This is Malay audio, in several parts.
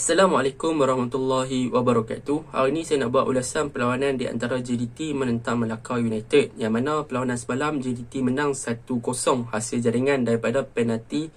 Assalamualaikum warahmatullahi wabarakatuh. Hari ini saya nak buat ulasan perlawanan di antara JDT menentang Melaka United, yang mana perlawanan semalam JDT menang 1-0 hasil jaringan daripada penalti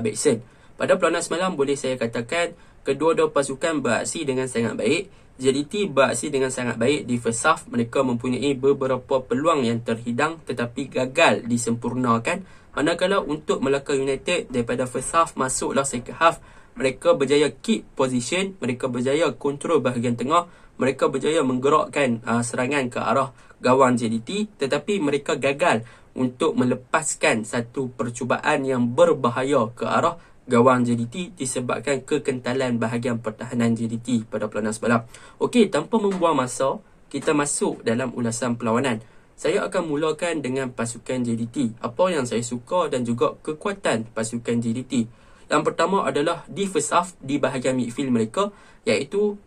Bekson. Pada perlawanan semalam boleh saya katakan kedua-dua pasukan beraksi dengan sangat baik. JDT beraksi dengan sangat baik di first half. Mereka mempunyai beberapa peluang yang terhidang tetapi gagal disempurnakan. Manakala untuk Melaka United daripada first half masuklah second half, mereka berjaya keep position, mereka berjaya kontrol bahagian tengah, mereka berjaya menggerakkan serangan ke arah gawang JDT, tetapi mereka gagal untuk melepaskan satu percubaan yang berbahaya ke arah gawang JDT disebabkan kekentalan bahagian pertahanan JDT pada perlawanan semalam. Okey, tanpa membuang masa, kita masuk dalam ulasan perlawanan. Saya akan mulakan dengan pasukan JDT. Apa yang saya suka dan juga kekuatan pasukan JDT. Yang pertama adalah di first half di bahagian midfield mereka, iaitu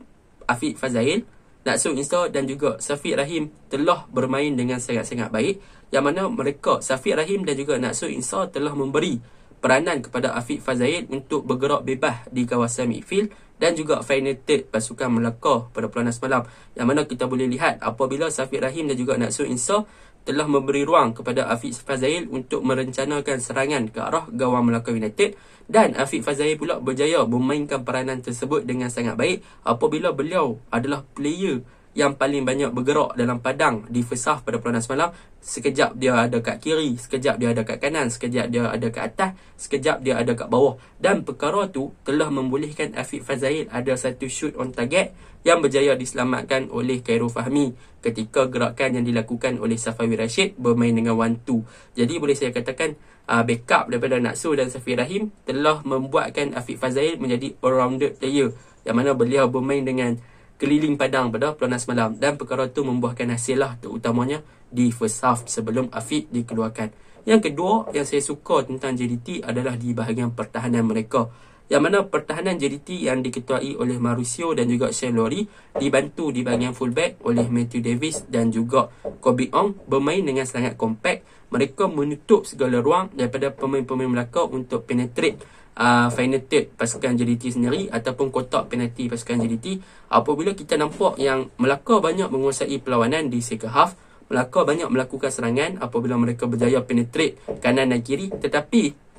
Afiq Fazail, Naksu Insa dan juga Safiq Rahim telah bermain dengan sangat-sangat baik. Yang mana mereka, Safiq Rahim dan juga Naksu Insa telah memberi peranan kepada Afiq Fazail untuk bergerak bebas di kawasan midfield dan juga final third pasukan Melaka pada perlawanan semalam. Yang mana kita boleh lihat apabila Safiq Rahim dan juga Naksu Insa telah memberi ruang kepada Afiq Fazail untuk merencanakan serangan ke arah gawang Melaka United, dan Afiq Fazail pula berjaya memainkan peranan tersebut dengan sangat baik apabila beliau adalah player yang paling banyak bergerak dalam padang di first half pada perlawanan semalam. Sekejap dia ada kat kiri, sekejap dia ada kat kanan, sekejap dia ada kat atas, sekejap dia ada kat bawah. Dan perkara tu telah membolehkan Afiq Fazail ada satu shoot on target yang berjaya diselamatkan oleh Khairul Fahmi ketika gerakan yang dilakukan oleh Safawi Rashid bermain dengan 1-2. Jadi boleh saya katakan backup daripada Naksu dan Safiq Rahim telah membuatkan Afiq Fazail menjadi all-rounded player, yang mana beliau bermain dengan keliling padang pada perlawanan semalam, dan perkara itu membuahkan hasil lah, terutamanya di first half sebelum Afiq dikeluarkan. Yang kedua yang saya suka tentang JDT adalah di bahagian pertahanan mereka, yang mana pertahanan JDT yang diketuai oleh Mauricio dan juga Shane Lowry dibantu di bahagian fullback oleh Matthew Davis dan juga Kobe Ong bermain dengan sangat kompak. Mereka menutup segala ruang daripada pemain-pemain Melaka untuk penetrate final third pasukan JDT sendiri ataupun kotak penalti pasukan JDT. Apabila kita nampak yang Melaka banyak menguasai perlawanan di second half, Melaka banyak melakukan serangan apabila mereka berjaya penetrate kanan dan kiri, tetapi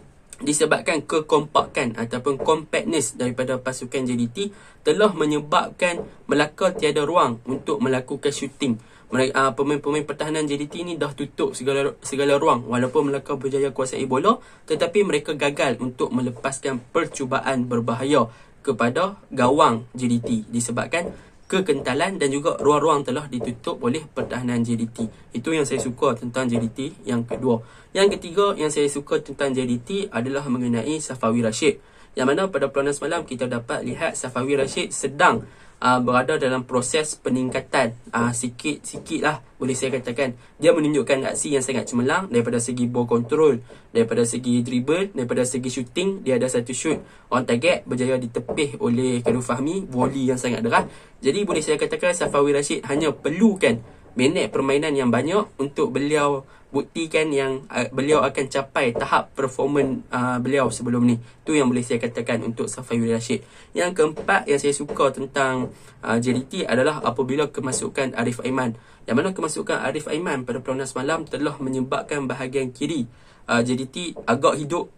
disebabkan kekompakan ataupun compactness daripada pasukan JDT telah menyebabkan Melaka tiada ruang untuk melakukan shooting. Pemain-pemain pertahanan JDT ni dah tutup segala ruang. Walaupun Melaka berjaya kuasai bola, tetapi mereka gagal untuk melepaskan percubaan berbahaya kepada gawang JDT disebabkan kekentalan dan juga ruang-ruang telah ditutup oleh pertahanan JDT. Itu yang saya suka tentang JDT yang kedua. Yang ketiga yang saya suka tentang JDT adalah mengenai Safawi Rashid, yang mana pada perlawanan semalam kita dapat lihat Safawi Rashid sedang berada dalam proses peningkatan sikit-sikit lah, boleh saya katakan. Dia menunjukkan aksi yang sangat cemerlang daripada segi ball control, daripada segi dribble, daripada segi shooting. Dia ada satu shoot on target berjaya ditepih oleh Khairul Fahmi, volley yang sangat deras. Jadi boleh saya katakan Safawi Rashid hanya perlukan minit permainan yang banyak untuk beliau buktikan yang beliau akan capai tahap performance beliau sebelum ni. Tu yang boleh saya katakan untuk Safawi Rashid. Yang keempat yang saya suka tentang JDT adalah apabila kemasukan Arif Aiman, yang mana kemasukan Arif Aiman pada perlawanan semalam telah menyebabkan bahagian kiri JDT agak hidup.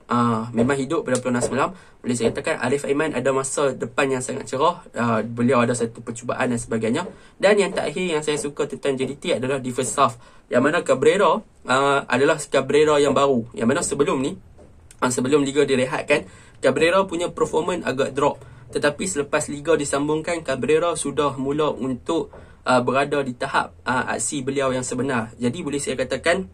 Memang hidup pada perlawanan semalam. Boleh saya katakan Arif Aiman ada masa depan yang sangat cerah. Beliau ada satu percubaan dan sebagainya. Dan yang terakhir yang saya suka tentang JDT adalah di first half, yang mana Cabrera adalah Cabrera yang baru, yang mana sebelum ni sebelum Liga direhatkan, Cabrera punya performance agak drop. Tetapi selepas Liga disambungkan, Cabrera sudah mula untuk berada di tahap aksi beliau yang sebenar. Jadi boleh saya katakan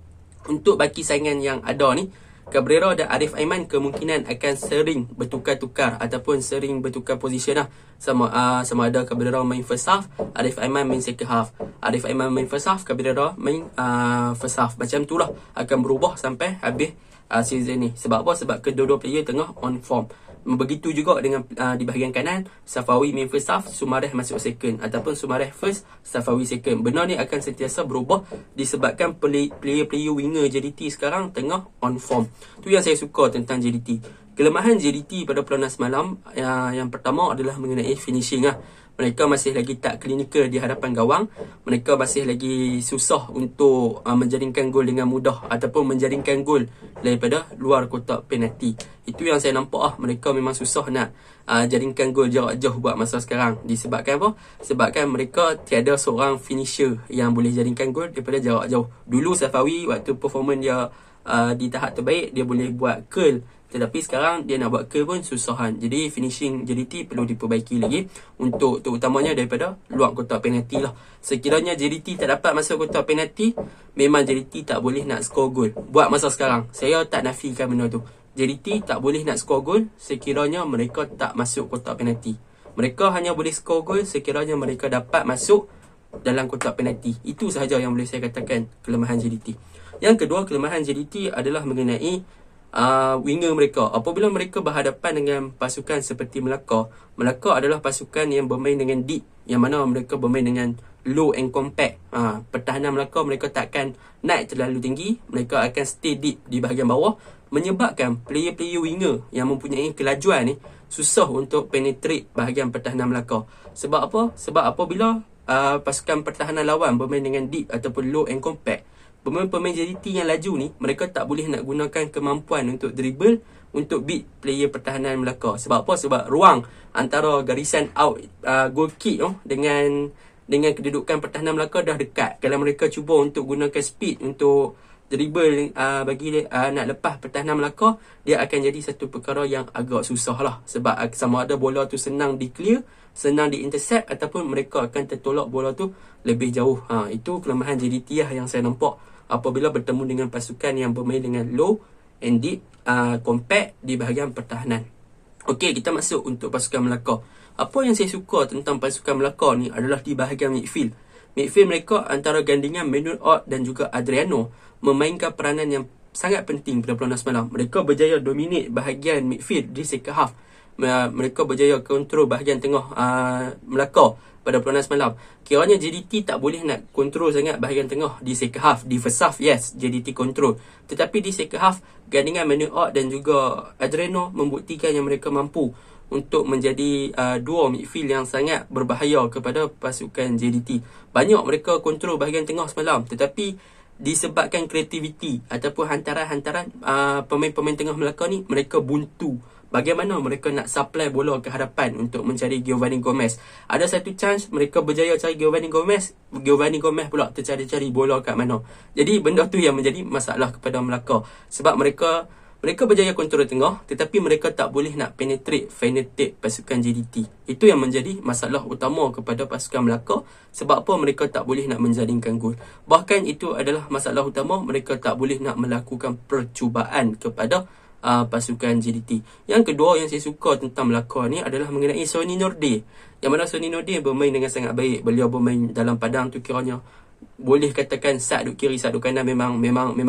untuk baki saingan yang ada ni, Cabrera dan Arif Aiman kemungkinan akan sering bertukar-tukar ataupun sering bertukar position lah. Sama ada Cabrera main first half, Arif Aiman main second half. Arif Aiman main first half, Cabrera main first half. Macam tu lah akan berubah sampai habis season ni. Sebab apa? Sebab kedua-dua player tengah on form. Begitu juga dengan di bahagian kanan, Safawi main first half, Sumareh masuk second, ataupun Sumareh first, Safawi second. Benda ni akan sentiasa berubah disebabkan player-player winger JDT sekarang tengah on form. Tu yang saya suka tentang JDT. Kelemahan JDT pada perlawanan semalam yang pertama adalah mengenai finishing lah. Mereka masih lagi tak klinikal di hadapan gawang. Mereka masih lagi susah untuk menjaringkan gol dengan mudah ataupun menjaringkan gol daripada luar kotak penalti. Itu yang saya nampak mereka memang susah nak jaringkan gol jarak jauh buat masa sekarang. Disebabkan apa? Sebabkan mereka tiada seorang finisher yang boleh jaringkan gol daripada jarak jauh. Dulu Safawi waktu performance dia di tahap terbaik, dia boleh buat curl. Tetapi sekarang dia nak buat curl pun susahan. Jadi finishing JDT perlu diperbaiki lagi untuk terutamanya daripada luar kotak penalti lah. Sekiranya JDT tak dapat masuk kotak penalti, memang JDT tak boleh nak score gol buat masa sekarang. Saya tak nafikan benda tu. JDT tak boleh nak score gol sekiranya mereka tak masuk kotak penalti. Mereka hanya boleh score gol sekiranya mereka dapat masuk dalam kotak penalti. Itu sahaja yang boleh saya katakan kelemahan JDT. Yang kedua, kelemahan JDT adalah mengenai winger mereka. Apabila mereka berhadapan dengan pasukan seperti Melaka, Melaka adalah pasukan yang bermain dengan deep, yang mana mereka bermain dengan low and compact. Pertahanan Melaka, mereka takkan naik terlalu tinggi, mereka akan stay deep di bahagian bawah, menyebabkan player-player winger yang mempunyai kelajuan ni susah untuk penetrate bahagian pertahanan Melaka. Sebab apa? Sebab apabila pasukan pertahanan lawan bermain dengan deep ataupun low and compact, pemain-pemain JDT yang laju ni, mereka tak boleh nak gunakan kemampuan untuk dribble untuk beat player pertahanan Melaka. Sebab apa? Sebab ruang antara garisan out goal kick dengan kedudukan pertahanan Melaka dah dekat. Kalau mereka cuba untuk gunakan speed untuk dribble bagi nak lepas pertahanan Melaka, dia akan jadi satu perkara yang agak susah lah. Sebab sama ada bola tu senang di clear, senang di intercept, ataupun mereka akan tertolak bola tu lebih jauh. Itu kelemahan JDT lah yang saya nampak apabila bertemu dengan pasukan yang bermain dengan low and deep compact di bahagian pertahanan. Okey, kita masuk untuk pasukan Melaka. Apa yang saya suka tentang pasukan Melaka ni adalah di bahagian midfield. Midfield mereka antara gandingan Manuel Ott dan juga Adriano memainkan peranan yang sangat penting pada perlawanan semalam. Mereka berjaya dominate bahagian midfield di second half. Mereka berjaya kontrol bahagian tengah Melaka pada perlawanan semalam. Kiranya JDT tak boleh nak kontrol sangat bahagian tengah di second half. Di first half, yes, JDT kontrol. Tetapi di second half, gandingan Manuel Ott dan juga Adriano membuktikan yang mereka mampu untuk menjadi duo midfield yang sangat berbahaya kepada pasukan JDT. Banyak mereka kontrol bahagian tengah semalam, tetapi disebabkan kreativiti ataupun hantaran-hantaran pemain-pemain tengah Melaka ni, mereka buntu. Bagaimana mereka nak supply bola ke hadapan untuk mencari Giovanni Gomez. Ada satu chance mereka berjaya cari Giovanni Gomez pula tercari-cari bola kat mana. Jadi benda tu yang menjadi masalah kepada Melaka. Sebab mereka berjaya kontrol tengah, tetapi mereka tak boleh nak penetrate pasukan JDT. Itu yang menjadi masalah utama kepada pasukan Melaka. Sebab apa? Mereka tak boleh nak menjaringkan gol. Bahkan itu adalah masalah utama, mereka tak boleh nak melakukan percubaan kepada pasukan JDT. Yang kedua yang saya suka tentang Melaka ni adalah mengenai Sonny Nordin. Yang mana Sonny Nordin bermain dengan sangat baik. Beliau bermain dalam padang tu kiranya boleh katakan sat duk kiri sat duk kanan, memang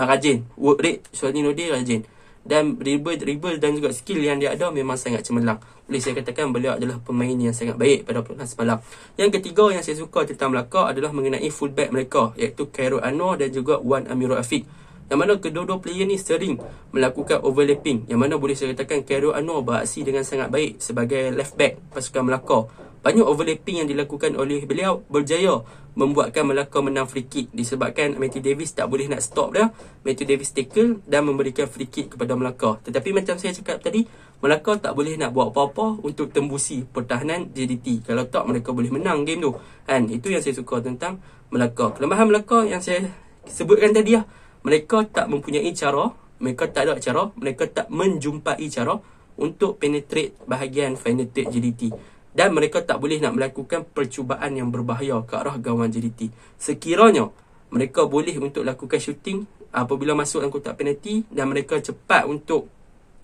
rajin. Work rate Sonny Nordin rajin. Dan dribble dan juga skill yang dia ada memang sangat cemerlang. Boleh saya katakan beliau adalah pemain yang sangat baik pada perlawanan semalam. Yang ketiga yang saya suka tentang Melaka adalah mengenai fullback mereka, iaitu Khairul Anwar dan juga Wan Amirul Afiq. Yang mana kedua-dua player ni sering melakukan overlapping. Yang mana boleh saya katakan Khairul Anwar beraksi dengan sangat baik sebagai left back pasukan Melaka. Banyak overlapping yang dilakukan oleh beliau berjaya membuatkan Melaka menang free kick. Disebabkan Matthew Davis tak boleh nak stop dia. Matthew Davis tackle dan memberikan free kick kepada Melaka. Tetapi macam saya cakap tadi, Melaka tak boleh nak buat apa-apa untuk tembusi pertahanan JDT. Kalau tak, mereka boleh menang game tu. Itu yang saya suka tentang Melaka. Kelemahan Melaka yang saya sebutkan tadi lah. Mereka tak mempunyai cara, mereka tak ada cara, mereka tak menjumpai cara untuk penetrate bahagian final third JDT. Dan mereka tak boleh nak melakukan percubaan yang berbahaya ke arah gawang JDT. Sekiranya mereka boleh untuk lakukan shooting apabila masuk dalam kotak penalti dan mereka cepat untuk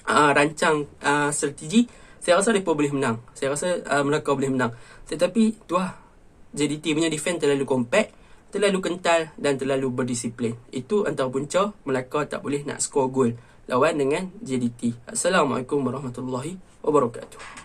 rancang strategi, saya rasa mereka boleh menang. Saya rasa Melaka boleh menang. Tetapi tu lah, JDT punya defense terlalu compact, terlalu kental dan terlalu berdisiplin. Itu antara punca Melaka tak boleh nak score gol lawan dengan JDT. Assalamualaikum warahmatullahi wabarakatuh.